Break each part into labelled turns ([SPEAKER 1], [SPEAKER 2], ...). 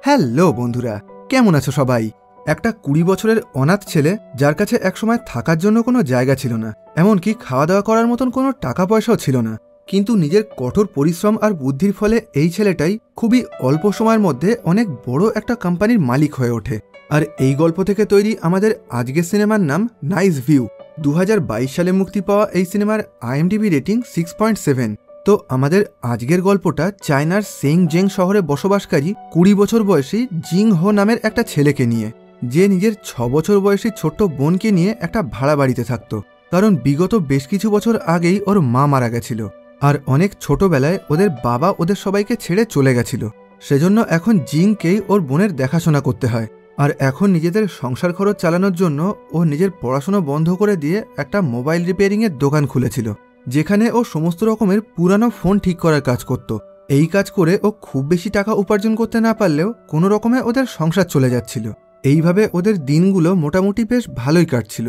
[SPEAKER 1] Hello বন্ধুরা, কেমন আছো সবাই? একটা 20 বছরের অনাথ ছেলে, যার কাছে একসময় থাকার জন্য কোনো জায়গা ছিল না, এমনকি খাওয়া দাওয়া করার মতন কোনো টাকা পয়সাও ছিল না। কিন্তু নিজের কঠোর পরিশ্রম আর বুদ্ধির ফলে এই ছেলেটাই খুবই অল্প সময়ের মধ্যে অনেক বড় একটা কোম্পানির মালিক হয়ে ওঠে। আর এই গল্প থেকে তৈরি আমাদের আজকের সিনেমার নাম নাইস ভিউ। 2022 সালে মুক্তি পাওয়া এই সিনেমার IMDb রেটিং 6.7। তো আমাদের আজকের গল্পটা চায়নার সেংজেং শহরে বসবাসকারী 20 বছর বয়সী জিং হো নামের একটা ছেলেকে নিয়ে, যে নিজের 6 বছর বয়সী ছোট্ট বোনকে নিয়ে একটা ভাড়া বাড়িতে থাকত। কারণ বিগত বেশ কিছু বছর আগেই ওর মা মারা গেছিল, আর অনেক ছোটবেলায় ওদের বাবা ওদের সবাইকে ছেড়ে চলে গেছিল। সেজন্য এখন জিংকেই ওর বোনের দেখাশোনা করতে হয়। আর এখন নিজেদের সংসার খরচ চালানোর জন্য ও নিজের পড়াশোনা বন্ধ করে দিয়ে একটা মোবাইল রিপেয়ারিংয়ের দোকান খুলেছিল, যেখানে ও সমস্ত রকমের পুরানো ফোন ঠিক করার কাজ করত। এই কাজ করে ও খুব বেশি টাকা উপার্জন করতে না পারলেও কোনো রকমে ওদের সংসার চলে যাচ্ছিল। এইভাবে ওদের দিনগুলো মোটামুটি বেশ ভালোই কাটছিল।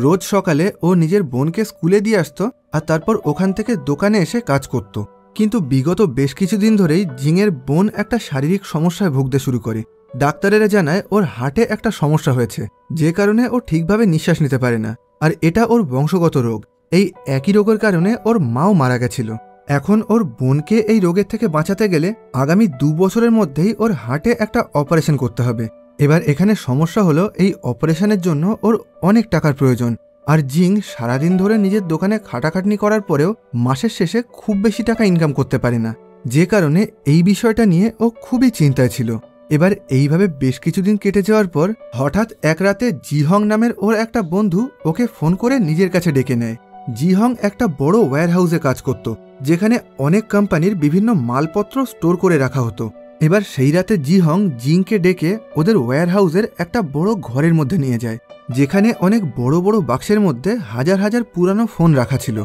[SPEAKER 1] রোজ সকালে ও নিজের বোনকে স্কুলে দিয়ে আসতো, আর তারপর ওখান থেকে দোকানে এসে কাজ করত। কিন্তু বিগত বেশ কিছুদিন ধরেই জিংয়ের বোন একটা শারীরিক সমস্যায় ভুগতে শুরু করে। ডাক্তারেরা জানায় ওর হার্টে একটা সমস্যা হয়েছে, যে কারণে ও ঠিকভাবে নিঃশ্বাস নিতে পারে না, আর এটা ওর বংশগত রোগ। এই একই রোগের কারণে ওর মাও মারা গেছিল। এখন ওর বোনকে এই রোগের থেকে বাঁচাতে গেলে আগামী 2 বছরের মধ্যেই ওর হার্টে একটা অপারেশন করতে হবে। এবার এখানে সমস্যা হলো, এই অপারেশনের জন্য ওর অনেক টাকার প্রয়োজন। আর জিং সারাদিন ধরে নিজের দোকানে খাটাখাটনি করার পরেও মাসের শেষে খুব বেশি টাকা ইনকাম করতে পারে না, যে কারণে এই বিষয়টা নিয়ে ও খুবই চিন্তায় ছিল। এবার এইভাবে বেশ কিছুদিন কেটে যাওয়ার পর হঠাৎ এক রাতে জিহং নামের ওর একটা বন্ধু ওকে ফোন করে নিজের কাছে ডেকে নেয়। জিহং একটা বড় ওয়্যারহাউসে কাজ করত, যেখানে অনেক কোম্পানির বিভিন্ন মালপত্র স্টোর করে রাখা হতো। এবার সেই রাতে জিহং জিংকে ডেকে ওদের ওয়্যারহাউসের একটা বড় ঘরের মধ্যে নিয়ে যায়, যেখানে অনেক বড় বড় বাক্সের মধ্যে হাজার হাজার পুরানো ফোন রাখা ছিল।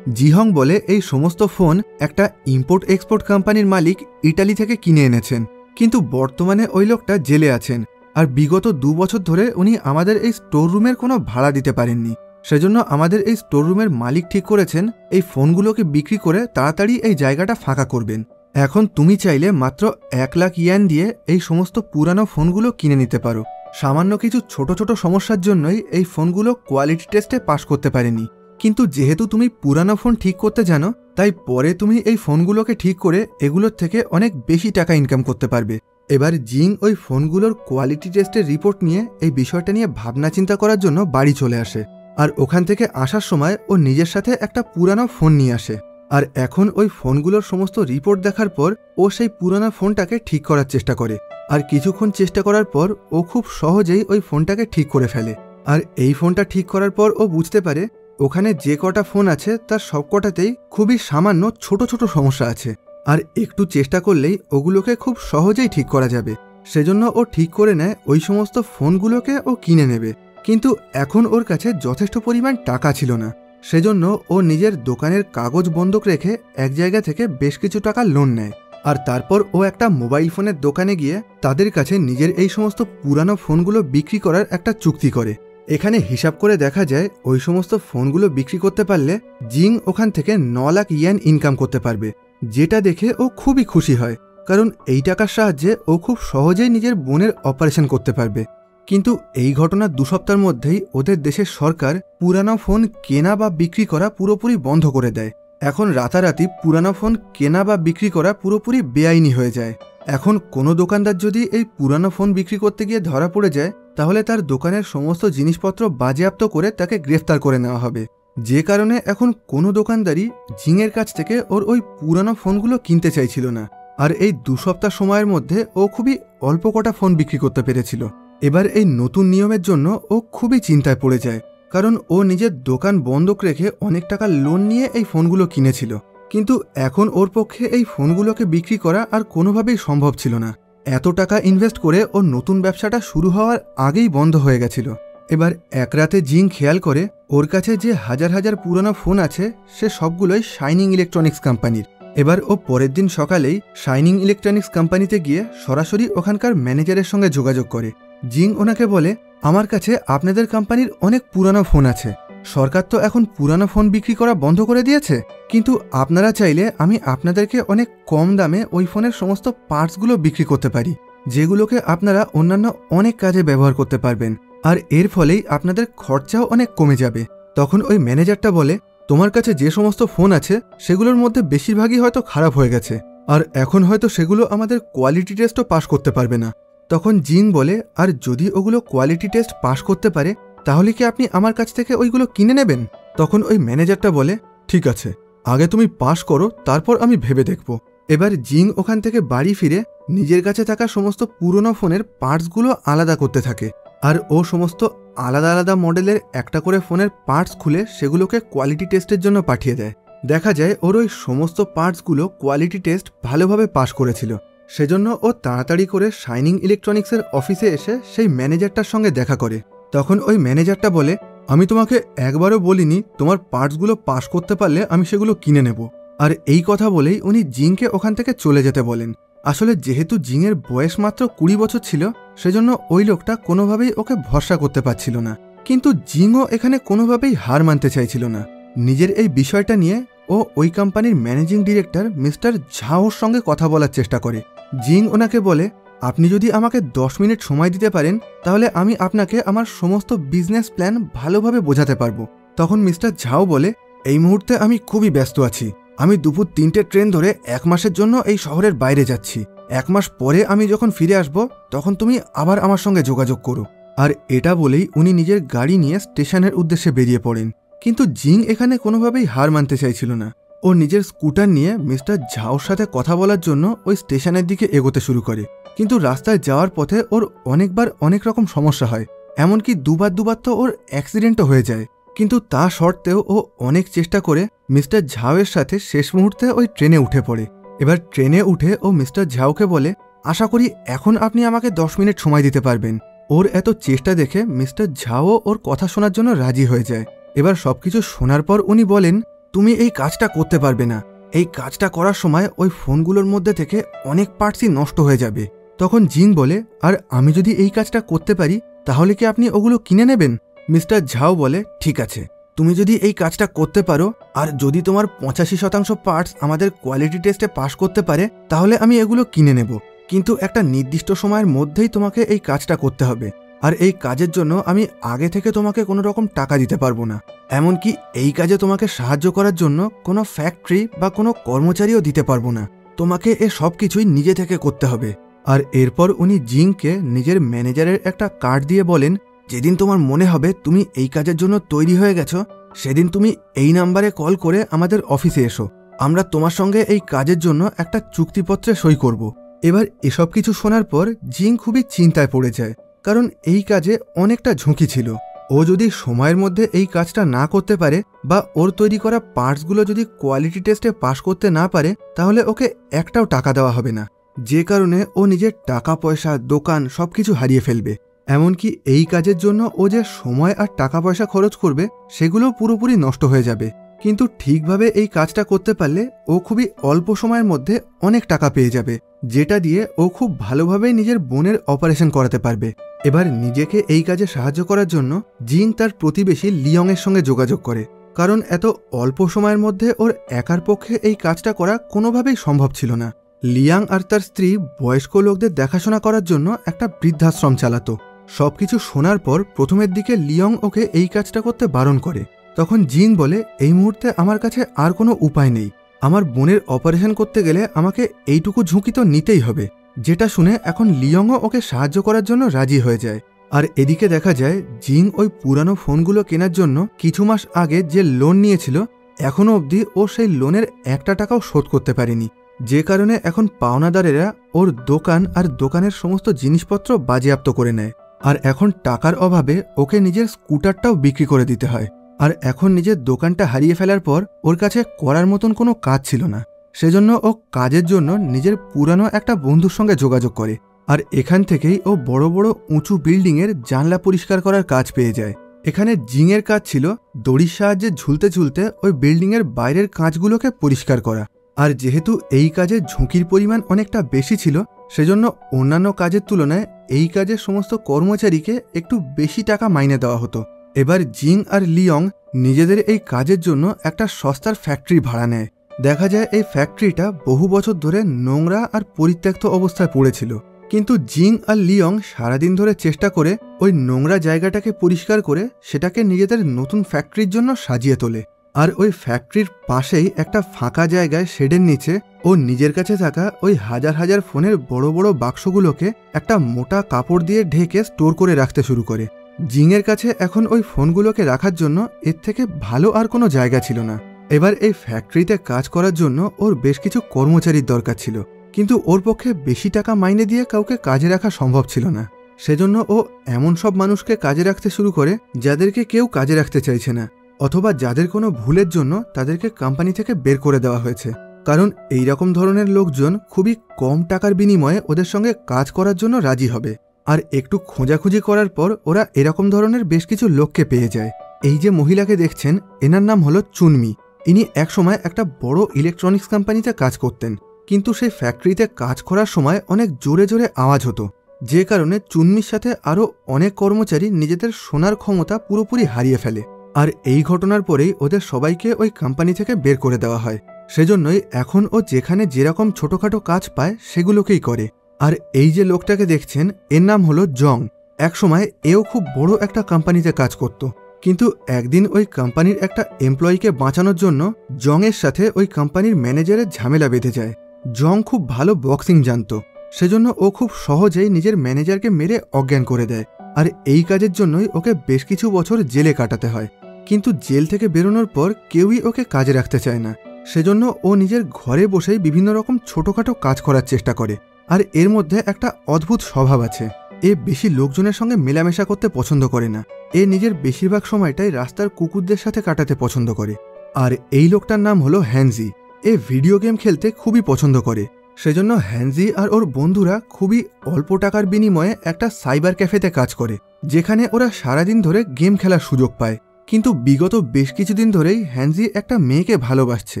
[SPEAKER 1] জিহং বলে এই সমস্ত ফোন একটা ইম্পোর্ট এক্সপোর্ট কোম্পানির মালিক ইটালি থেকে কিনে এনেছেন, কিন্তু বর্তমানে ওই লোকটা জেলে আছেন, আর বিগত 2 বছর ধরে উনি আমাদের এই স্টোর রুমের কোনো ভাড়া দিতে পারেননি। সেজন্য আমাদের এই স্টোর রুমের মালিক ঠিক করেছেন এই ফোনগুলোকে বিক্রি করে তাড়াতাড়ি এই জায়গাটা ফাঁকা করবেন। এখন তুমি চাইলে মাত্র 1 লাখ ইয়েন দিয়ে এই সমস্ত পুরানো ফোনগুলো কিনে নিতে পারো। সামান্য কিছু ছোট ছোট সমস্যার জন্যই এই ফোনগুলো কোয়ালিটি টেস্টে পাশ করতে পারেনি, কিন্তু যেহেতু তুমি পুরানো ফোন ঠিক করতে জানো, তাই পরে তুমি এই ফোনগুলোকে ঠিক করে এগুলোর থেকে অনেক বেশি টাকা ইনকাম করতে পারবে। এবার জিং ওই ফোনগুলোর কোয়ালিটি টেস্টের রিপোর্ট নিয়ে এই বিষয়টা নিয়ে ভাবনা চিন্তা করার জন্য বাড়ি চলে আসে। আর ওখান থেকে আসার সময় ও নিজের সাথে একটা পুরানো ফোন নিয়ে আসে। আর এখন ওই ফোনগুলোর সমস্ত রিপোর্ট দেখার পর ও সেই পুরানো ফোনটাকে ঠিক করার চেষ্টা করে। আর কিছুক্ষণ চেষ্টা করার পর ও খুব সহজেই ওই ফোনটাকে ঠিক করে ফেলে। আর এই ফোনটা ঠিক করার পর ও বুঝতে পারে ওখানে যে কটা ফোন আছে তার সব কটাতেই খুবই সামান্য ছোট ছোট সমস্যা আছে, আর একটু চেষ্টা করলেই ওগুলোকে খুব সহজেই ঠিক করা যাবে। সেজন্য ও ঠিক করে নেয় ওই সমস্ত ফোনগুলোকে ও কিনে নেবে। কিন্তু এখন ওর কাছে যথেষ্ট পরিমাণ টাকা ছিল না, সেজন্য ও নিজের দোকানের কাগজ বন্ধক রেখে এক জায়গা থেকে বেশ কিছু টাকা লোন নেয়। আর তারপর ও একটা মোবাইল ফোনের দোকানে গিয়ে তাদের কাছে নিজের এই সমস্ত পুরানো ফোনগুলো বিক্রি করার একটা চুক্তি করে। এখানে হিসাব করে দেখা যায় ওই সমস্ত ফোনগুলো বিক্রি করতে পারলে জিং ওখান থেকে 9 লাখ ইয়েন ইনকাম করতে পারবে, যেটা দেখে ও খুবই খুশি হয়, কারণ এই টাকার সাহায্যে ও খুব সহজেই নিজের বোনের অপারেশন করতে পারবে। কিন্তু এই ঘটনার 2 সপ্তাহের মধ্যেই ওদের দেশের সরকার পুরানো ফোন কেনা বা বিক্রি করা পুরোপুরি বন্ধ করে দেয়। এখন রাতারাতি পুরানো ফোন কেনা বা বিক্রি করা পুরোপুরি বেআইনি হয়ে যায়। এখন কোনো দোকানদার যদি এই পুরানো ফোন বিক্রি করতে গিয়ে ধরা পড়ে যায়, তাহলে তার দোকানের সমস্ত জিনিসপত্র বাজেয়াপ্ত করে তাকে গ্রেফতার করে নেওয়া হবে। যে কারণে এখন কোনো দোকানদারই জিংয়ের কাছ থেকে ওর ওই পুরানো ফোনগুলো কিনতে চাইছিল না। আর এই 2 সপ্তাহ সময়ের মধ্যে ও খুবই অল্প কটা ফোন বিক্রি করতে পেরেছিল। এবার এই নতুন নিয়মের জন্য ও খুবই চিন্তায় পড়ে যায়, কারণ ও নিজের দোকান বন্ধক রেখে অনেক টাকা লোন নিয়ে এই ফোনগুলো কিনেছিল। কিন্তু এখন ওর পক্ষে এই ফোনগুলোকে বিক্রি করা আর কোনোভাবেই সম্ভব ছিল না। এত টাকা ইনভেস্ট করে ওর নতুন ব্যবসাটা শুরু হওয়ার আগেই বন্ধ হয়ে গেছিল। এবার এক রাতে জিং খেয়াল করে ওর কাছে যে হাজার হাজার পুরনো ফোন আছে সে সবগুলোই শাইনিং ইলেকট্রনিক্স কোম্পানির। এবার ও পরের দিন সকালেই শাইনিং ইলেকট্রনিক্স কোম্পানিতে গিয়ে সরাসরি ওখানকার ম্যানেজারের সঙ্গে যোগাযোগ করে। জিং ওনাকে বলে, আমার কাছে আপনাদের কোম্পানির অনেক পুরানো ফোন আছে, সরকার তো এখন পুরানো ফোন বিক্রি করা বন্ধ করে দিয়েছে, কিন্তু আপনারা চাইলে আমি আপনাদেরকে অনেক কম দামে ওই ফোনের সমস্ত পার্টসগুলো বিক্রি করতে পারি। যেগুলোকে আপনারা অন্যান্য অনেক কাজে ব্যবহার করতে পারবেন, আর এর ফলেই আপনাদের খরচাও অনেক কমে যাবে। তখন ওই ম্যানেজারটা বলে, তোমার কাছে যে সমস্ত ফোন আছে সেগুলোর মধ্যে বেশিরভাগই হয়তো খারাপ হয়ে গেছে, আর এখন হয়তো সেগুলো আমাদের কোয়ালিটি টেস্টও পাস করতে পারবে না। তখন জিন বলে, আর যদি ওগুলো কোয়ালিটি টেস্ট পাস করতে পারে তাহলে কি আপনি আমার কাছ থেকে ওইগুলো কিনে নেবেন? তখন ওই ম্যানেজারটা বলে, ঠিক আছে, আগে তুমি পাস করো, তারপর আমি ভেবে দেখব। এবার জিং ওখান থেকে বাড়ি ফিরে নিজের কাছে থাকা সমস্ত পুরনো ফোনের পার্টসগুলো আলাদা করতে থাকে, আর ও সমস্ত আলাদা আলাদা মডেলের একটা করে ফোনের পার্টস খুলে সেগুলোকে কোয়ালিটি টেস্টের জন্য পাঠিয়ে দেয়। দেখা যায় ওর ওই সমস্ত পার্টসগুলো কোয়ালিটি টেস্ট ভালোভাবে পাস করেছিল। সেজন্য ও তাড়াতাড়ি করে শাইনিং ইলেকট্রনিক্সের অফিসে এসে সেই ম্যানেজারটার সঙ্গে দেখা করে। তখন ওই ম্যানেজারটা বলে, আমি তোমাকে একবারও বলিনি তোমার পার্টসগুলো পাস করতে পারলে আমি সেগুলো কিনে নেব। আর এই কথা বলেই উনি জিংকে ওখান থেকে চলে যেতে বলেন। আসলে যেহেতু জিংয়ের বয়স মাত্র 20 বছর ছিল, সেজন্য ওই লোকটা কোনোভাবেই ওকে ভরসা করতে পারছিল না। কিন্তু জিংও এখানে কোনোভাবেই হার মানতে চাইছিল না। নিজের এই বিষয়টা নিয়ে ও ওই কোম্পানির ম্যানেজিং ডিরেক্টর মিস্টার ঝাওর সঙ্গে কথা বলার চেষ্টা করে। জিং ওনাকে বলে, আপনি যদি আমাকে 10 মিনিট সময় দিতে পারেন তাহলে আমি আপনাকে আমার সমস্ত বিজনেস প্ল্যান ভালোভাবে বোঝাতে পারবো। তখন মিস্টার ঝাও বলে, এই মুহূর্তে আমি খুবই ব্যস্ত আছি। আমি দুপুর 3টে ট্রেন ধরে 1 মাসের জন্য এই শহরের বাইরে যাচ্ছি। 1 মাস পরে আমি যখন ফিরে আসব তখন তুমি আবার আমার সঙ্গে যোগাযোগ করো। আর এটা বলেই উনি নিজের গাড়ি নিয়ে স্টেশনের উদ্দেশ্যে বেরিয়ে পড়েন। কিন্তু জিং এখানে কোনোভাবেই হার মানতে চাইছিল না। ও নিজের স্কুটার নিয়ে মিস্টার ঝাওর সাথে কথা বলার জন্য ওই স্টেশনের দিকে এগোতে শুরু করে। কিন্তু রাস্তায় যাওয়ার পথে ওর অনেকবার অনেক রকম সমস্যা হয়, এমনকি দুবার তো ওর অ্যাক্সিডেন্টও হয়ে যায়। কিন্তু তা সত্ত্বেও ও অনেক চেষ্টা করে মিস্টার ঝাওয়ের সাথে শেষ মুহূর্তে ওই ট্রেনে উঠে পড়ে। এবার ট্রেনে উঠে ও মিস্টার ঝাওকে বলে, আশা করি এখন আপনি আমাকে 10 মিনিট সময় দিতে পারবেন। ওর এত চেষ্টা দেখে মিস্টার ঝাও ওর কথা শোনার জন্য রাজি হয়ে যায়। এবার সবকিছু শোনার পর উনি বলেন, তুমি এই কাজটা করতে পারবে না। এই কাজটা করার সময় ওই ফোনগুলোর মধ্যে থেকে অনেক পার্টসই নষ্ট হয়ে যাবে। তখন জিং বলে, আর আমি যদি এই কাজটা করতে পারি তাহলে কি আপনি ওগুলো কিনে নেবেন? মিস্টার ঝাও বলে, ঠিক আছে, তুমি যদি এই কাজটা করতে পারো আর যদি তোমার 85% পার্টস আমাদের কোয়ালিটি টেস্টে পাস করতে পারে তাহলে আমি এগুলো কিনে নেব। কিন্তু একটা নির্দিষ্ট সময়ের মধ্যেই তোমাকে এই কাজটা করতে হবে, আর এই কাজের জন্য আমি আগে থেকে তোমাকে কোনো রকম টাকা দিতে পারবো না। এমনকি এই কাজে তোমাকে সাহায্য করার জন্য কোনো ফ্যাক্টরি বা কোনো কর্মচারীও দিতে পারবো না। তোমাকে এ সব কিছুই নিজে থেকে করতে হবে। আর এরপর উনি জিংকে নিজের ম্যানেজারের একটা কার্ড দিয়ে বলেন, যেদিন তোমার মনে হবে তুমি এই কাজের জন্য তৈরি হয়ে গেছো সেদিন তুমি এই নাম্বারে কল করে আমাদের অফিসে এসো। আমরা তোমার সঙ্গে এই কাজের জন্য একটা চুক্তিপত্রে সই করব। এবার এসব কিছু শোনার পর জিং খুবই চিন্তায় পড়ে যায়, কারণ এই কাজে অনেকটা ঝুঁকি ছিল। ও যদি সময়ের মধ্যে এই কাজটা না করতে পারে বা ওর তৈরি করা পার্টসগুলো যদি কোয়ালিটি টেস্টে পাস করতে না পারে তাহলে ওকে একটাও টাকা দেওয়া হবে না, যে কারণে ও নিজের টাকা পয়সা, দোকান সবকিছু হারিয়ে ফেলবে। এমনকি এই কাজের জন্য ও যে সময় আর টাকা পয়সা খরচ করবে সেগুলো পুরোপুরি নষ্ট হয়ে যাবে। কিন্তু ঠিকভাবে এই কাজটা করতে পারলে ও খুবই অল্প সময়ের মধ্যে অনেক টাকা পেয়ে যাবে, যেটা দিয়ে ও খুব ভালোভাবে নিজের বোনের অপারেশন করাতে পারবে। এবার নিজেকে এই কাজে সাহায্য করার জন্য জিং তার প্রতিবেশী লিয়ংয়ের সঙ্গে যোগাযোগ করে, কারণ এত অল্প সময়ের মধ্যে ওর একার পক্ষে এই কাজটা করা কোনোভাবেই সম্ভব ছিল না। লিয়াং আর তার স্ত্রী বয়স্ক লোকদের দেখাশোনা করার জন্য একটা বৃদ্ধাশ্রম চালাতো। সবকিছু শোনার পর প্রথমের দিকে লিয়ং ওকে এই কাজটা করতে বারণ করে। তখন জিং বলে, এই মুহূর্তে আমার কাছে আর কোনো উপায় নেই। আমার বোনের অপারেশন করতে গেলে আমাকে এইটুকু ঝুঁকি তো নিতেই হবে। যেটা শুনে এখন লিয়ংও ওকে সাহায্য করার জন্য রাজি হয়ে যায়। আর এদিকে দেখা যায় জিং ওই পুরানো ফোনগুলো কেনার জন্য কিছু মাস আগে যে লোন নিয়েছিল এখনও অবধি ও সেই লোনের একটা টাকাও শোধ করতে পারেনি, যে কারণে এখন পাওনাদারেরা ওর দোকান আর দোকানের সমস্ত জিনিসপত্র বাজেয়াপ্ত করে নেয়। আর এখন টাকার অভাবে ওকে নিজের স্কুটারটাও বিক্রি করে দিতে হয়। আর এখন নিজের দোকানটা হারিয়ে ফেলার পর ওর কাছে করার মতন কোনো কাজ ছিল না। সেজন্য ও কাজের জন্য নিজের পুরানো একটা বন্ধুর সঙ্গে যোগাযোগ করে, আর এখান থেকেই ও বড় বড় উঁচু বিল্ডিংয়ের জানলা পরিষ্কার করার কাজ পেয়ে যায়। এখানে জিংয়ের কাজ ছিল দড়ির সাহায্যে ঝুলতে ঝুলতে ওই বিল্ডিংয়ের বাইরের কাঁচগুলোকে পরিষ্কার করা। আর যেহেতু এই কাজে ঝুঁকির পরিমাণ অনেকটা বেশি ছিল সেজন্য অন্যান্য কাজের তুলনায় এই কাজের সমস্ত কর্মচারীকে একটু বেশি টাকা মাইনে দেওয়া হতো। এবার জিং আর লিয়ং নিজেদের এই কাজের জন্য একটা সস্তার ফ্যাক্টরি ভাড়া নেয়। দেখা যায় এই ফ্যাক্টরিটা বহু বছর ধরে নোংরা আর পরিত্যক্ত অবস্থায় পড়েছিল। কিন্তু জিং আর লিয়ং সারাদিন ধরে চেষ্টা করে ওই নোংরা জায়গাটাকে পরিষ্কার করে সেটাকে নিজেদের নতুন ফ্যাক্টরির জন্য সাজিয়ে তোলে। আর ওই ফ্যাক্টরির পাশেই একটা ফাঁকা জায়গায় শেডের নিচে ও নিজের কাছে থাকা ওই হাজার হাজার ফোনের বড় বড় বাক্সগুলোকে একটা মোটা কাপড় দিয়ে ঢেকে স্টোর করে রাখতে শুরু করে। জিংয়ের কাছে এখন ওই ফোনগুলোকে রাখার জন্য এর থেকে ভালো আর কোনো জায়গা ছিল না। এবার এই ফ্যাক্টরিতে কাজ করার জন্য ওর বেশ কিছু কর্মচারীর দরকার ছিল, কিন্তু ওর পক্ষে বেশি টাকা মাইনে দিয়ে কাউকে কাজে রাখা সম্ভব ছিল না। সেজন্য ও এমন সব মানুষকে কাজে রাখতে শুরু করে যাদেরকে কেউ কাজে রাখতে চাইছে না, অথবা যাদের কোনো ভুলের জন্য তাদেরকে কোম্পানি থেকে বের করে দেওয়া হয়েছে। কারণ এই রকম ধরনের লোকজন খুবই কম টাকার বিনিময়ে ওদের সঙ্গে কাজ করার জন্য রাজি হবে। আর একটু খোঁজাখুঁজি করার পর ওরা এরকম ধরনের বেশ কিছু লোককে পেয়ে যায়। এই যে মহিলাকে দেখছেন, এনার নাম হলো চুনমি। ইনি একসময় একটা বড় ইলেকট্রনিক্স কোম্পানিতে কাজ করতেন, কিন্তু সেই ফ্যাক্টরিতে কাজ করার সময় অনেক জোরে জোরে আওয়াজ হতো, যে কারণে চুনমির সাথে আরও অনেক কর্মচারী নিজেদের শোনার ক্ষমতা পুরোপুরি হারিয়ে ফেলে। আর এই ঘটনার পরেই ওদের সবাইকে ওই কোম্পানি থেকে বের করে দেওয়া হয়। সেজন্যই এখন ও যেখানে যেরকম ছোটোখাটো কাজ পায় সেগুলোকেই করে। আর এই যে লোকটাকে দেখছেন, এর নাম হলো জং। একসময় এও খুব বড় একটা কোম্পানিতে কাজ করত, কিন্তু একদিন ওই কোম্পানির একটা এমপ্লয়িকে বাঁচানোর জন্য জংয়ের সাথে ওই কোম্পানির ম্যানেজারের ঝামেলা বেঁধে যায়। জং খুব ভালো বক্সিং জানত, সেজন্য ও খুব সহজেই নিজের ম্যানেজারকে মেরে অজ্ঞান করে দেয়। আর এই কাজের জন্যই ওকে বেশ কিছু বছর জেলে কাটাতে হয়। কিন্তু জেল থেকে বেরোনোর পর কেউই ওকে কাজে রাখতে চায় না, সেজন্য ও নিজের ঘরে বসেই বিভিন্ন রকম ছোটোখাটো কাজ করার চেষ্টা করে। আর এর মধ্যে একটা অদ্ভুত স্বভাব আছে, এ বেশি লোকজনের সঙ্গে মেলামেশা করতে পছন্দ করে না। এ নিজের বেশিরভাগ সময়টাই রাস্তার কুকুরদের সাথে কাটাতে পছন্দ করে। আর এই লোকটার নাম হলো হ্যানজি। এ ভিডিও গেম খেলতে খুবই পছন্দ করে, সেজন্য হ্যানজি আর ওর বন্ধুরা খুবই অল্প টাকার বিনিময়ে একটা সাইবার ক্যাফেতে কাজ করে, যেখানে ওরা সারাদিন ধরে গেম খেলার সুযোগ পায়। কিন্তু বিগত বেশ কিছুদিন ধরেই হ্যানজি একটা মেয়েকে ভালোবাসছে,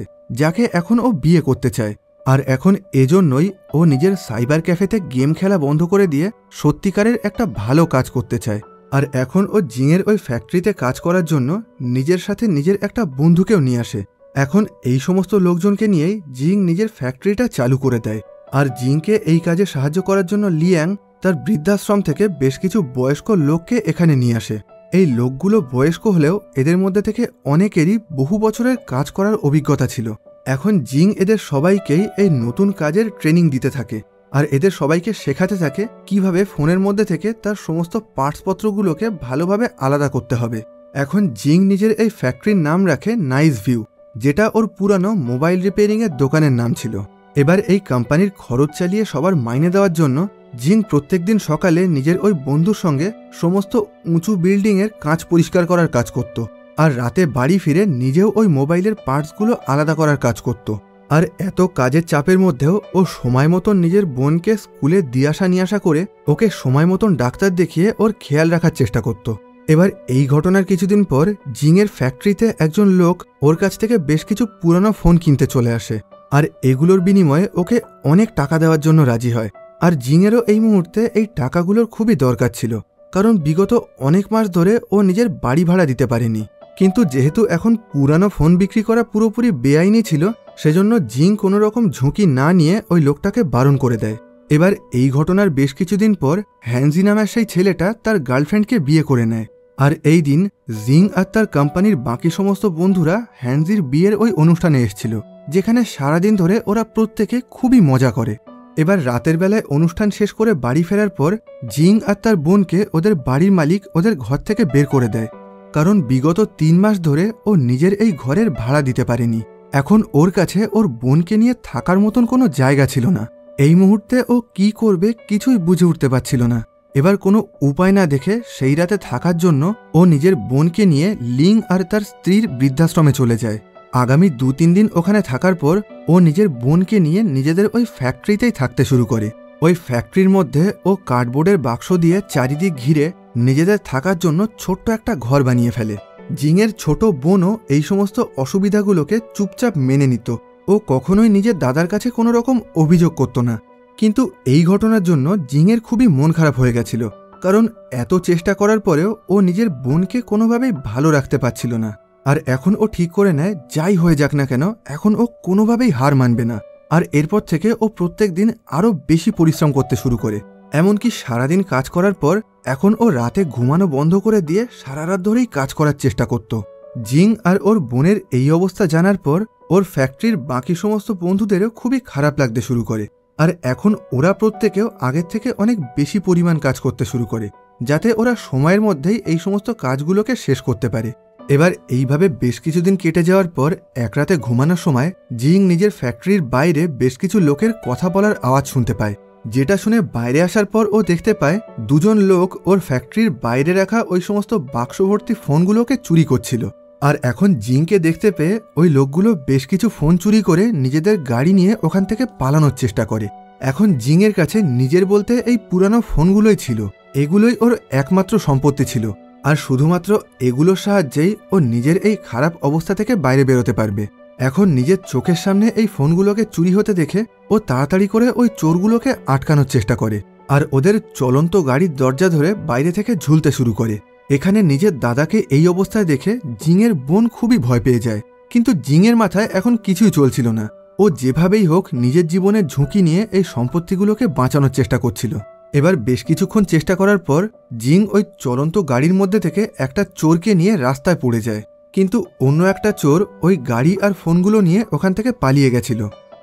[SPEAKER 1] যাকে এখন ও বিয়ে করতে চায়। আর এখন এজন্যই ও নিজের সাইবার ক্যাফেতে গেম খেলা বন্ধ করে দিয়ে সত্যিকারের একটা ভালো কাজ করতে চায়। আর এখন ও জিংয়ের ওই ফ্যাক্টরিতে কাজ করার জন্য নিজের সাথে নিজের একটা বন্ধুকেও নিয়ে আসে। এখন এই সমস্ত লোকজনকে নিয়েই জিং নিজের ফ্যাক্টরিটা চালু করে দেয়। আর জিংকে এই কাজে সাহায্য করার জন্য লিয়াং তার বৃদ্ধাশ্রম থেকে বেশ কিছু বয়স্ক লোককে এখানে নিয়ে আসে। এই লোকগুলো বয়স্ক হলেও এদের মধ্যে থেকে অনেকেরই বহু বছরের কাজ করার অভিজ্ঞতা ছিল। এখন জিং এদের সবাইকেই এই নতুন কাজের ট্রেনিং দিতে থাকে, আর এদের সবাইকে শেখাতে থাকে কিভাবে ফোনের মধ্যে থেকে তার সমস্ত পার্টসপত্রগুলোকে ভালোভাবে আলাদা করতে হবে। এখন জিং নিজের এই ফ্যাক্টরির নাম রাখে নাইস ভিউ, যেটা ওর পুরানো মোবাইল রিপেয়ারিংয়ের দোকানের নাম ছিল। এবার এই কোম্পানির খরচ চালিয়ে সবার মাইনে দেওয়ার জন্য জিং প্রত্যেকদিন সকালে নিজের ওই বন্ধুর সঙ্গে সমস্ত উঁচু বিল্ডিংয়ের কাঁচ পরিষ্কার করার কাজ করত, আর রাতে বাড়ি ফিরে নিজেও ওই মোবাইলের পার্টসগুলো আলাদা করার কাজ করত। আর এত কাজের চাপের মধ্যেও ও সময় মতন নিজের বোনকে স্কুলে দিয়ে আসা নিয়ে আসা করে ওকে সময় মতন ডাক্তার দেখিয়ে ওর খেয়াল রাখার চেষ্টা করত। এবার এই ঘটনার কিছুদিন পর জিংয়ের ফ্যাক্টরিতে একজন লোক ওর কাছ থেকে বেশ কিছু পুরানো ফোন কিনতে চলে আসে, আর এগুলোর বিনিময়ে ওকে অনেক টাকা দেওয়ার জন্য রাজি হয়। আর জিংয়েরও এই মুহূর্তে এই টাকাগুলোর খুবই দরকার ছিল, কারণ বিগত অনেক মাস ধরে ও নিজের বাড়ি ভাড়া দিতে পারেনি। কিন্তু যেহেতু এখন পুরানো ফোন বিক্রি করা পুরোপুরি বেআইনি ছিল, সেজন্য জিং কোনো রকম ঝুঁকি না নিয়ে ওই লোকটাকে বারণ করে দেয়। এবার এই ঘটনার বেশ কিছুদিন পর হ্যানজি নামের সেই ছেলেটা তার গার্লফ্রেন্ডকে বিয়ে করে নেয়। আর এই দিন জিং আর তার কোম্পানির বাকি সমস্ত বন্ধুরা হ্যানজির বিয়ের ওই অনুষ্ঠানে এসেছিল, যেখানে সারাদিন ধরে ওরা প্রত্যেকে খুবই মজা করে। এবার রাতের বেলায় অনুষ্ঠান শেষ করে বাড়ি ফেরার পর জিং আর তার বোনকে ওদের বাড়ির মালিক ওদের ঘর থেকে বের করে দেয়, কারণ বিগত 3 মাস ধরে ও নিজের এই ঘরের ভাড়া দিতে পারেনি। এখন ওর কাছে ওর বোনকে নিয়ে থাকার মতন কোনো জায়গা ছিল না। এই মুহূর্তে ও কি করবে কিছুই বুঝে উঠতে পারছিল না। এবার কোনো উপায় না দেখে সেই রাতে থাকার জন্য ও নিজের বোনকে নিয়ে লিং আর তার স্ত্রীর বৃদ্ধাশ্রমে চলে যায়। আগামী 2-3 দিন ওখানে থাকার পর ও নিজের বোনকে নিয়ে নিজেদের ওই ফ্যাক্টরিতেই থাকতে শুরু করে। ওই ফ্যাক্টরির মধ্যে ও কার্ডবোর্ডের বাক্স দিয়ে চারিদিক ঘিরে নিজেদের থাকার জন্য ছোট্ট একটা ঘর বানিয়ে ফেলে। জিংয়ের ছোট বোনও এই সমস্ত অসুবিধাগুলোকে চুপচাপ মেনে নিত। ও কখনোই নিজের দাদার কাছে কোনো রকম অভিযোগ করত না। কিন্তু এই ঘটনার জন্য জিংয়ের খুবই মন খারাপ হয়ে গেছিল, কারণ এত চেষ্টা করার পরেও ও নিজের বোনকে কোনোভাবেই ভালো রাখতে পারছিল না। আর এখন ও ঠিক করে নেয় যাই হয়ে যাক না কেন এখন ও কোনোভাবেই হার মানবে না। আর এরপর থেকে ও প্রত্যেক দিন আরও বেশি পরিশ্রম করতে শুরু করে। এমনকি সারাদিন কাজ করার পর এখন ও রাতে ঘুমানো বন্ধ করে দিয়ে সারা রাত ধরেই কাজ করার চেষ্টা করত। জিং আর ওর বোনের এই অবস্থা জানার পর ওর ফ্যাক্টরির বাকি সমস্ত বন্ধুদেরও খুবই খারাপ লাগতে শুরু করে। আর এখন ওরা প্রত্যেকেও আগের থেকে অনেক বেশি পরিমাণ কাজ করতে শুরু করে, যাতে ওরা সময়ের মধ্যেই এই সমস্ত কাজগুলোকে শেষ করতে পারে। এবার এইভাবে বেশ কিছুদিন কেটে যাওয়ার পর এক রাতে ঘুমানোর সময় জিং নিজের ফ্যাক্টরির বাইরে বেশ কিছু লোকের কথা বলার আওয়াজ শুনতে পায়, যেটা শুনে বাইরে আসার পর ও দেখতে পায় দুজন লোক ওর ফ্যাক্টরির বাইরে রাখা ওই সমস্ত বাক্স ভর্তি ফোনগুলোকে চুরি করছিল। আর এখন জিংকে দেখতে পেয়ে ওই লোকগুলো বেশ কিছু ফোন চুরি করে নিজেদের গাড়ি নিয়ে ওখান থেকে পালানোর চেষ্টা করে। এখন জিংয়ের কাছে নিজের বলতে এই পুরানো ফোনগুলোই ছিল, এগুলোই ওর একমাত্র সম্পত্তি ছিল, আর শুধুমাত্র এগুলোর সাহায্যেই ও নিজের এই খারাপ অবস্থা থেকে বাইরে বেরোতে পারবে। এখন নিজের চোখের সামনে এই ফোনগুলোকে চুরি হতে দেখে ও তাড়াতাড়ি করে ওই চোরগুলোকে আটকানোর চেষ্টা করে আর ওদের চলন্ত গাড়ির দরজা ধরে বাইরে থেকে ঝুলতে শুরু করে। এখানে নিজের দাদাকে এই অবস্থায় দেখে জিংয়ের বোন খুবই ভয় পেয়ে যায়, কিন্তু জিংয়ের মাথায় এখন কিছুই চলছিল না। ও যেভাবেই হোক নিজের জীবনের ঝুঁকি নিয়ে এই সম্পত্তিগুলোকে বাঁচানোর চেষ্টা করছিল। এবার বেশ কিছুক্ষণ চেষ্টা করার পর জিং ওই চলন্ত গাড়ির মধ্যে থেকে একটা চোরকে নিয়ে রাস্তায় পড়ে যায়, কিন্তু অন্য একটা চোর ওই গাড়ি আর ফোনগুলো নিয়ে ওখান থেকে পালিয়ে গেছিল।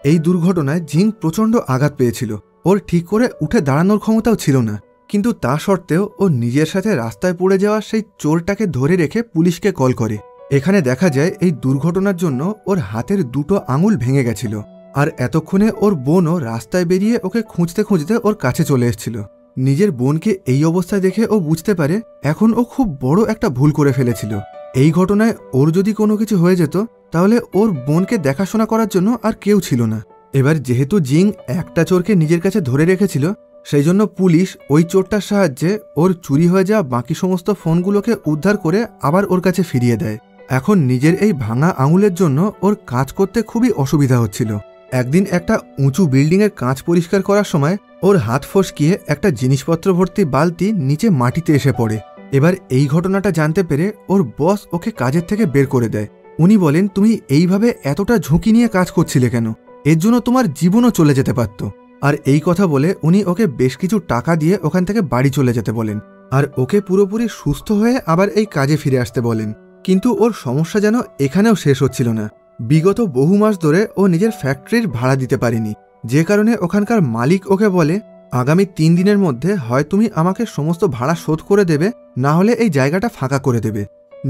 [SPEAKER 1] এই দুর্ঘটনায় জিং প্রচণ্ড আঘাত পেয়েছিল, ওর ঠিক করে উঠে দাঁড়ানোর ক্ষমতাও ছিল না, কিন্তু তা সত্ত্বেও ও নিজের সাথে রাস্তায় পড়ে যাওয়া সেই চোরটাকে ধরে রেখে পুলিশকে কল করে। এখানে দেখা যায় এই দুর্ঘটনার জন্য ওর হাতের দুটো আঙুল ভেঙে গেছিল, আর এতক্ষণে ওর বোনও রাস্তায় বেরিয়ে ওকে খুঁজতে খুঁজতে ওর কাছে চলে এসেছিল। নিজের বোনকে এই অবস্থায় দেখে ও বুঝতে পারে এখন ও খুব বড় একটা ভুল করে ফেলেছিল। এই ঘটনায় ওর যদি কোনো কিছু হয়ে যেত তাহলে ওর বোনকে দেখাশোনা করার জন্য আর কেউ ছিল না। এবার যেহেতু জিং একটা চোরকে নিজের কাছে ধরে রেখেছিল, সেই জন্য পুলিশ ওই চোরটার সাহায্যে ওর চুরি হয়ে যাওয়া বাকি সমস্ত ফোনগুলোকে উদ্ধার করে আবার ওর কাছে ফিরিয়ে দেয়। এখন নিজের এই ভাঙা আঙুলের জন্য ওর কাজ করতে খুবই অসুবিধা হচ্ছিল। একদিন একটা উঁচু বিল্ডিংয়ের কাঁচ পরিষ্কার করার সময় ওর হাত ফসকিয়ে একটা জিনিসপত্র ভর্তি বালতি নিচে মাটিতে এসে পড়ে। এবার এই ঘটনাটা জানতে পেরে ওর বস ওকে কাজের থেকে বের করে দেয়। উনি বলেন, তুমি এইভাবে এতটা ঝুঁকি নিয়ে কাজ করছিলে কেন? এর জন্য তোমার জীবনও চলে যেতে পারত। আর এই কথা বলে উনি ওকে বেশ কিছু টাকা দিয়ে ওখান থেকে বাড়ি চলে যেতে বলেন, আর ওকে পুরোপুরি সুস্থ হয়ে আবার এই কাজে ফিরে আসতে বলেন। কিন্তু ওর সমস্যা যেন এখানেও শেষ হচ্ছিল না। বিগত বহু মাস ধরে ও নিজের ফ্যাক্টরির ভাড়া দিতে পারেনি, যে কারণে ওখানকার মালিক ওকে বলে, আগামী 3 দিনের মধ্যে হয় তুমি আমাকে সমস্ত ভাড়া শোধ করে দেবে, না হলে এই জায়গাটা ফাঁকা করে দেবে।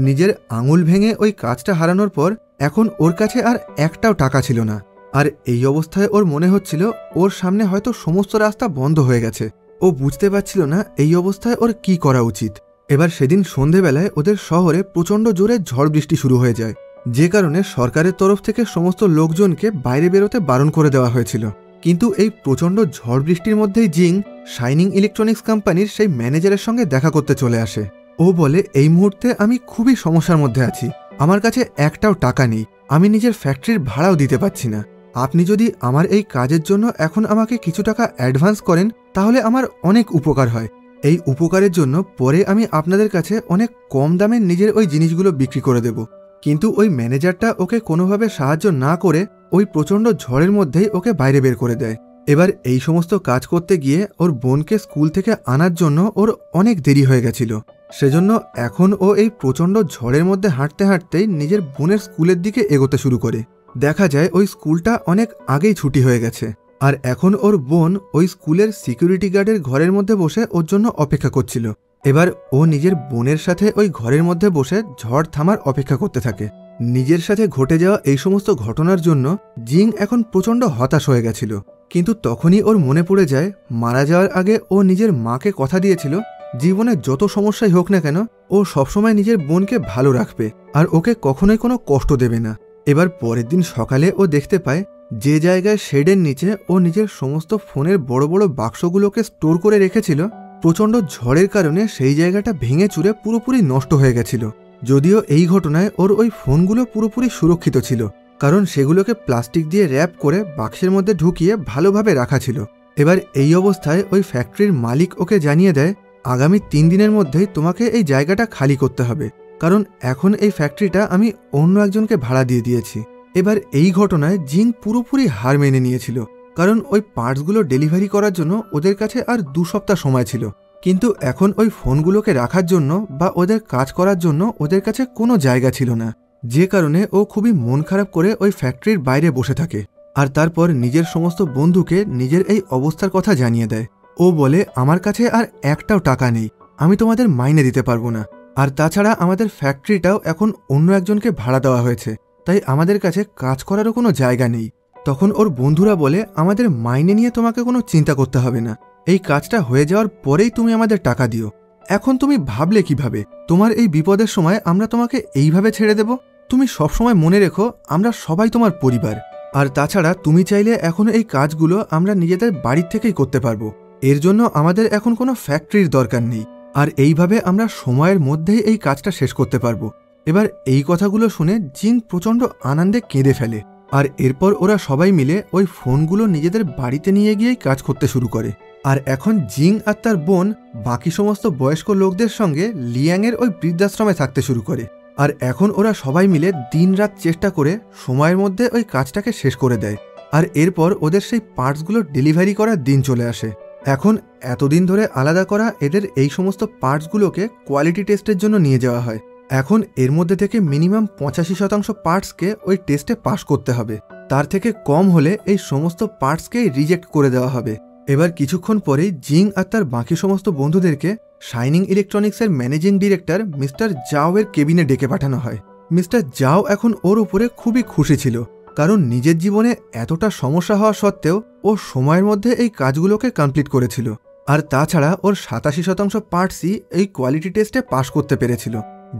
[SPEAKER 1] নিজের আঙুল ভেঙে ওই কাজটা হারানোর পর এখন ওর কাছে আর একটাও টাকা ছিল না, আর এই অবস্থায় ওর মনে হচ্ছিল ওর সামনে হয়তো সমস্ত রাস্তা বন্ধ হয়ে গেছে। ও বুঝতে পারছিল না এই অবস্থায় ওর কি করা উচিত। এবার সেদিন সন্ধেবেলায় ওদের শহরে প্রচণ্ড জোরে ঝড় বৃষ্টি শুরু হয়ে যায়, যে কারণে সরকারের তরফ থেকে সমস্ত লোকজনকে বাইরে বেরোতে বারণ করে দেওয়া হয়েছিল। কিন্তু এই প্রচণ্ড ঝড় বৃষ্টির মধ্যেই জিং শাইনিং ইলেকট্রনিক্স কোম্পানির সেই ম্যানেজারের সঙ্গে দেখা করতে চলে আসে। ও বলে, এই মুহূর্তে আমি খুবই সমস্যার মধ্যে আছি, আমার কাছে একটাও টাকা নেই, আমি নিজের ফ্যাক্টরির ভাড়াও দিতে পারছি না। আপনি যদি আমার এই কাজের জন্য এখন আমাকে কিছু টাকা অ্যাডভান্স করেন তাহলে আমার অনেক উপকার হয়। এই উপকারের জন্য পরে আমি আপনাদের কাছে অনেক কম দামে নিজের ওই জিনিসগুলো বিক্রি করে দেব। কিন্তু ওই ম্যানেজারটা ওকে কোনোভাবে সাহায্য না করে ওই প্রচণ্ড ঝড়ের মধ্যেই ওকে বাইরে বের করে দেয়। এবার এই সমস্ত কাজ করতে গিয়ে ওর বোনকে স্কুল থেকে আনার জন্য ওর অনেক দেরি হয়ে গেছিল। সেজন্য এখন ও এই প্রচণ্ড ঝড়ের মধ্যে হাঁটতে হাঁটতেই নিজের বোনের স্কুলের দিকে এগোতে শুরু করে। দেখা যায় ওই স্কুলটা অনেক আগেই ছুটি হয়ে গেছে, আর এখন ওর বোন ওই স্কুলের সিকিউরিটি গার্ডের ঘরের মধ্যে বসে ওর জন্য অপেক্ষা করছিল। এবার ও নিজের বোনের সাথে ওই ঘরের মধ্যে বসে ঝড় থামার অপেক্ষা করতে থাকে। নিজের সাথে ঘটে যাওয়া এই সমস্ত ঘটনার জন্য জিং এখন প্রচণ্ড হতাশ হয়ে গেছিল। কিন্তু তখনই ওর মনে পড়ে যায় মারা যাওয়ার আগে ও নিজের মাকে কথা দিয়েছিল জীবনে যত সমস্যাই হোক না কেন ও সবসময় নিজের বোনকে ভালো রাখবে আর ওকে কখনোই কোনো কষ্ট দেবে না। এবার পরের দিন সকালে ও দেখতে পায় যে জায়গায় শেডের নিচে ও নিজের সমস্ত ফোনের বড় বড় বাক্সগুলোকে স্টোর করে রেখেছিল, প্রচণ্ড ঝড়ের কারণে সেই জায়গাটা ভেঙে চুরে পুরোপুরি নষ্ট হয়ে গেছিল। যদিও এই ঘটনায় ওর ওই ফোনগুলো পুরোপুরি সুরক্ষিত ছিল, কারণ সেগুলোকে প্লাস্টিক দিয়ে র্যাপ করে বাক্সের মধ্যে ঢুকিয়ে ভালোভাবে রাখা ছিল। এবার এই অবস্থায় ওই ফ্যাক্টরির মালিক ওকে জানিয়ে দেয়, আগামী 3 দিনের মধ্যেই তোমাকে এই জায়গাটা খালি করতে হবে, কারণ এখন এই ফ্যাক্টরিটা আমি অন্য একজনকে ভাড়া দিয়ে দিয়েছি। এবার এই ঘটনায় জিং পুরোপুরি হার মেনে নিয়েছিল, কারণ ওই পার্টসগুলো ডেলিভারি করার জন্য ওদের কাছে আর 2 সপ্তাহ সময় ছিল। কিন্তু এখন ওই ফোনগুলোকে রাখার জন্য বা ওদের কাজ করার জন্য ওদের কাছে কোনো জায়গা ছিল না, যে কারণে ও খুবই মন খারাপ করে ওই ফ্যাক্টরির বাইরে বসে থাকে। আর তারপর নিজের সমস্ত বন্ধুকে নিজের এই অবস্থার কথা জানিয়ে দেয়। ও বলে, আমার কাছে আর একটাও টাকা নেই, আমি তোমাদের মাইনে দিতে পারবো না। আর তাছাড়া আমাদের ফ্যাক্টরিটাও এখন অন্য একজনকে ভাড়া দেওয়া হয়েছে, তাই আমাদের কাছে কাজ করারও কোনো জায়গা নেই। তখন ওর বন্ধুরা বলে, আমাদের মাইনে নিয়ে তোমাকে কোনো চিন্তা করতে হবে না, এই কাজটা হয়ে যাওয়ার পরেই তুমি আমাদের টাকা দিও। এখন তুমি ভাবলে কিভাবে তোমার এই বিপদের সময় আমরা তোমাকে এইভাবে ছেড়ে দেব? তুমি সবসময় মনে রেখো, আমরা সবাই তোমার পরিবার। আর তাছাড়া তুমি চাইলে এখন এই কাজগুলো আমরা নিজেদের বাড়ির থেকেই করতে পারবো, এর জন্য আমাদের এখন কোনো ফ্যাক্টরির দরকার নেই। আর এইভাবে আমরা সময়ের মধ্যেই এই কাজটা শেষ করতে পারবো। এবার এই কথাগুলো শুনে জিং প্রচণ্ড আনন্দে কেঁদে ফেলে। আর এরপর ওরা সবাই মিলে ওই ফোনগুলো নিজেদের বাড়িতে নিয়ে গিয়েই কাজ করতে শুরু করে। আর এখন জিং আর তার বোন বাকি সমস্ত বয়স্ক লোকদের সঙ্গে লিয়াংয়ের ওই বৃদ্ধাশ্রমে থাকতে শুরু করে। আর এখন ওরা সবাই মিলে দিনরাত চেষ্টা করে সময়ের মধ্যে ওই কাজটাকে শেষ করে দেয়। আর এরপর ওদের সেই পার্টসগুলো ডেলিভারি করার দিন চলে আসে। এখন এতদিন ধরে আলাদা করা এদের এই সমস্ত পার্টসগুলোকে কোয়ালিটি টেস্টের জন্য নিয়ে যাওয়া হয়। এখন এর মধ্যে থেকে মিনিমাম 85% পার্টসকে ওই টেস্টে পাস করতে হবে, তার থেকে কম হলে এই সমস্ত পার্টসকে রিজেক্ট করে দেওয়া হবে। এবার কিছুক্ষণ পরেই জিং আর তার বাকি সমস্ত বন্ধুদেরকে শাইনিং ইলেকট্রনিক্সের ম্যানেজিং ডিরেক্টর মিস্টার জাও এর কেবিনে ডেকে পাঠানো হয়। মিস্টার জাও এখন ওর উপরে খুবই খুশি ছিল, কারণ নিজের জীবনে এতটা সমস্যা হওয়া সত্ত্বেও ও সময়ের মধ্যে এই কাজগুলোকে কমপ্লিট করেছিল। আর তাছাড়া ওর 87% পার্টসই এই কোয়ালিটি টেস্টে পাশ করতে পেরেছিল,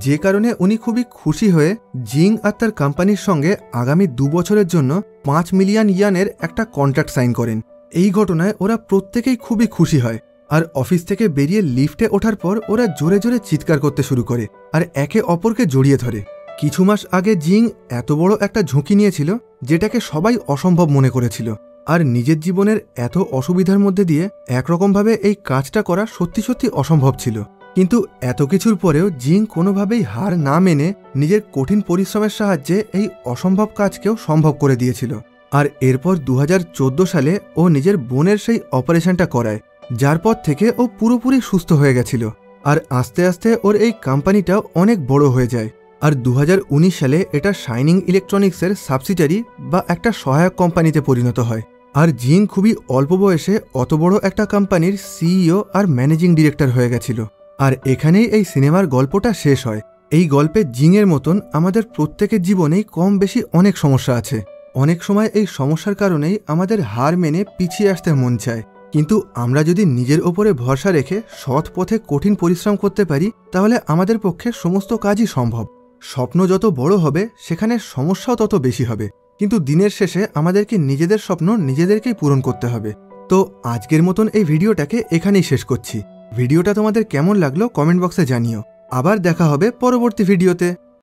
[SPEAKER 1] যে কারণে উনি খুবই খুশি হয়ে জিং আর তার কোম্পানির সঙ্গে আগামী 2 বছরের জন্য 5 মিলিয়ন ইয়ানের একটা কন্ট্রাক্ট সাইন করেন। এই ঘটনায় ওরা প্রত্যেকেই খুবই খুশি হয়। আর অফিস থেকে বেরিয়ে লিফটে ওঠার পর ওরা জোরে জোরে চিৎকার করতে শুরু করে আর একে অপরকে জড়িয়ে ধরে। কিছু মাস আগে জিং এত বড় একটা ঝুঁকি নিয়েছিল, যেটাকে সবাই অসম্ভব মনে করেছিল। আর নিজের জীবনের এত অসুবিধার মধ্যে দিয়ে একরকমভাবে এই কাজটা করা সত্যি সত্যি অসম্ভব ছিল। কিন্তু এত কিছুর পরেও জিং কোনোভাবেই হার না মেনে নিজের কঠিন পরিশ্রমের সাহায্যে এই অসম্ভব কাজকেও সম্ভব করে দিয়েছিল। আর এরপর 2014 সালে ও নিজের বোনের সেই অপারেশনটা করায়, যার পর থেকে ও পুরোপুরি সুস্থ হয়ে গেছিল। আর আস্তে আস্তে ওর এই কোম্পানিটাও অনেক বড় হয়ে যায়। আর 2019 সালে এটা শাইনিং ইলেকট্রনিক্সের সাবসিডারি বা একটা সহায়ক কোম্পানিতে পরিণত হয়। আর জিং খুবই অল্প বয়সে অত বড় একটা কোম্পানির সিইও আর ম্যানেজিং ডিরেক্টর হয়ে গেছিল। আর এখানেই এই সিনেমার গল্পটা শেষ হয়। এই গল্পে জিংয়ের মতন আমাদের প্রত্যেকের জীবনেই কম বেশি অনেক সমস্যা আছে। অনেক সময় এই সমস্যার কারণেই আমাদের হার মেনে পিছিয়ে আসতে মন চায়, কিন্তু আমরা যদি নিজের ওপরে ভরসা রেখে সৎ পথে কঠিন পরিশ্রম করতে পারি, তাহলে আমাদের পক্ষে সমস্ত কাজই সম্ভব। স্বপ্ন যত বড় হবে সেখানে সমস্যাও তত বেশি হবে, কিন্তু দিনের শেষে আমাদেরকে নিজেদের স্বপ্ন নিজেদেরকেই পূরণ করতে হবে। তো আজকের মতন এই ভিডিওটাকে এখানেই শেষ করছি। ভিডিওটা তোমাদের কেমন লাগলো কমেন্ট বক্সে জানিও। আবার দেখা হবে পরবর্তী ভিডিওতে।